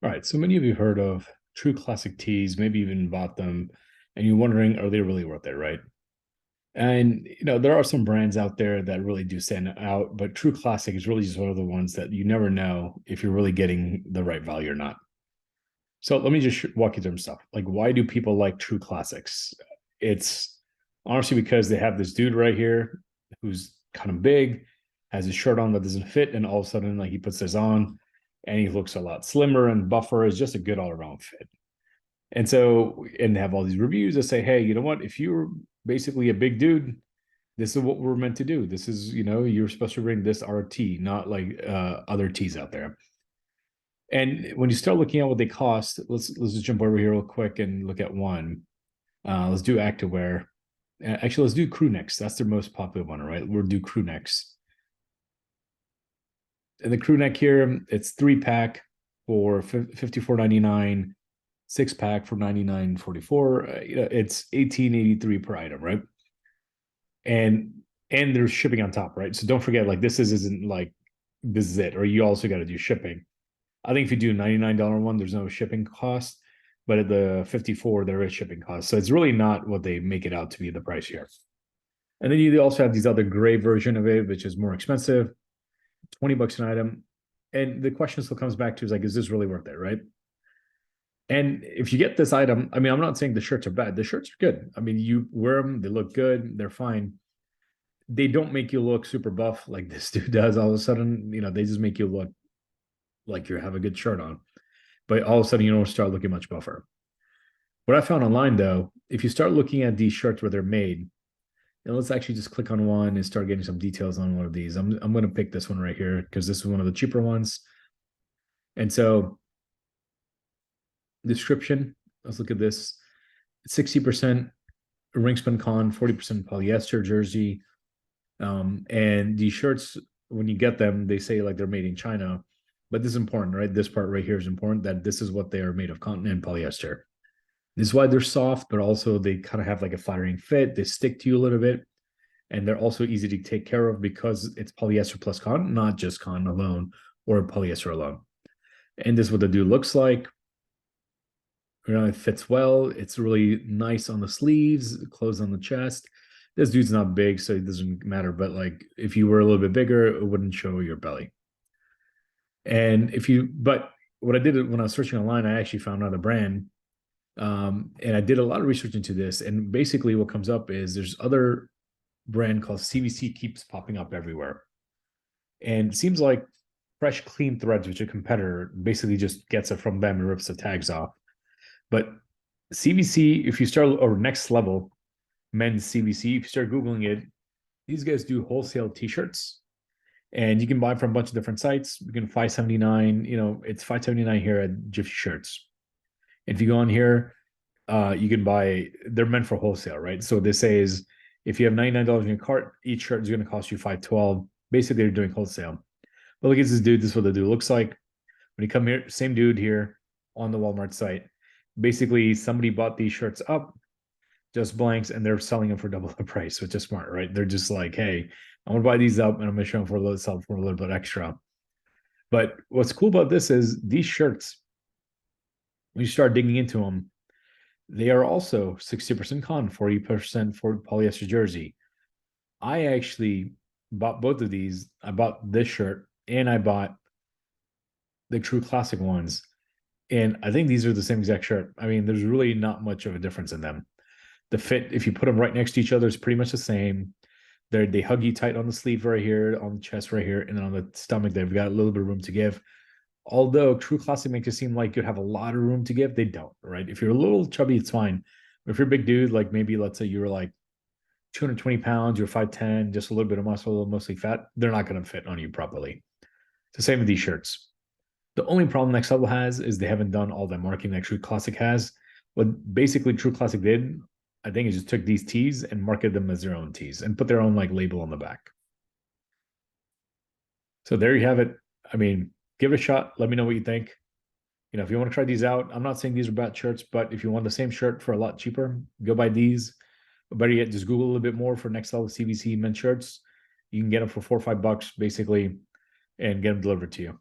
All right, so many of you heard of True Classic Tees, maybe even bought them, and you're wondering, are they really worth it, right? And there are some brands out there that really do stand out, but True Classic is really just one of the ones that you never know if you're really getting the right value or not. So let me just walk you through some stuff. Like, why do people like True Classics? It's honestly because they have this dude right here who's kind of big, has his shirt on that doesn't fit, and all of a sudden, like he puts this on, and he looks a lot slimmer and buffer. Is just a good all around fit. And so, and they have all these reviews that say, hey, you know what? If you're basically a big dude, this is what we're meant to do. This is, you're supposed to bring this RT, not like other tees out there. And when you start looking at what they cost, let's just jump over here real quick and look at one. Let's do activewear. Actually, let's do crew necks. That's their most popular one, right? We'll do crew necks. And the crew neck here, it's 3-pack for $54.99, 6-pack for $99.44. It's $18.83 per item, right? And there's shipping on top, right? So don't forget, like isn't like this is it, or you also got to do shipping. I think if you do a $99 one, there's no shipping cost, but at the 54, there is shipping cost. So it's really not what they make it out to be the price here. And then you also have these other gray version of it, which is more expensive, $20 an item. And the question still comes back to is like, is this really worth it, right? And if you get this item, I mean, I'm not saying the shirts are bad. The shirts are good. I mean, you wear them, they look good, they're fine. They don't make you look super buff like this dude does. All of a sudden, they just make you look like you have a good shirt on. But all of a sudden, you don't start looking much buffer. What I found online, though, if you start looking at these shirts where they're made, and let's actually just click on one and start getting some details on one of these. I'm going to pick this one right here because this is one of the cheaper ones. And so, description, let's look at this. 60% ring spun con, 40% polyester jersey. And these shirts, when you get them, they say like they're made in China. But this is important, right? This part right here is important that this is what they are made of, cotton and polyester. This is why they're soft, but also they kind of have like a flattering fit. They stick to you a little bit. And they're also easy to take care of because it's polyester plus cotton, not just cotton alone or polyester alone. And this is what the dude looks like. It fits well. It's really nice on the sleeves, closed on the chest. This dude's not big, so it doesn't matter. But like if you were a little bit bigger, it wouldn't show your belly. And but what I did when I was searching online, I actually found another brand. And I did a lot of research into this. And basically what comes up is there's other brand called CVC keeps popping up everywhere. And it seems like Fresh Clean Threads, which is a competitor, basically just gets it from them and rips the tags off. But CVC, if you start, or next level, men's CVC, if you start Googling it, these guys do wholesale t-shirts and you can buy from a bunch of different sites. You can $5.79, it's $5.79 here at Jiffy Shirts. If you go on here, you can buy, they're meant for wholesale, right? So this says if you have $99 in your cart, each shirt is going to cost you $5.12. Basically, they're doing wholesale. But look at this dude, this is what the dude looks like. When you come here, same dude here on the Walmart site. Basically, somebody bought these shirts up, just blanks, and they're selling them for double the price, which is smart, right? They're just like, hey, I'm gonna buy these up and I'm gonna show them for a little, sell for a little bit extra. But what's cool about this is these shirts, when you start digging into them, they are also 60% cotton, 40% for polyester jersey. I actually bought both of these. I bought this shirt and I bought the True Classic ones. And I think these are the same exact shirt. I mean, there's really not much of a difference in them. The fit, if you put them right next to each other, is pretty much the same. They hug you tight on the sleeve right here, on the chest right here, and then on the stomach, they've got a little bit of room to give. Although True Classic makes it seem like you have a lot of room to give, they don't, right? If you're a little chubby, it's fine. But if you're a big dude, like maybe let's say you were like 220 pounds, you're 5'10, just a little bit of muscle, mostly fat, they're not going to fit on you properly. It's the same with these shirts. The only problem Next Level has is they haven't done all that marketing that True Classic has. What basically True Classic did, I think, is just took these tees and marketed them as their own tees and put their own like label on the back. So there you have it. I mean, give it a shot. Let me know what you think. If you want to try these out, I'm not saying these are bad shirts, but if you want the same shirt for a lot cheaper, go buy these. Or better yet, just Google a little bit more for Next Level CVC men's shirts. You can get them for $4 or $5 basically and get them delivered to you.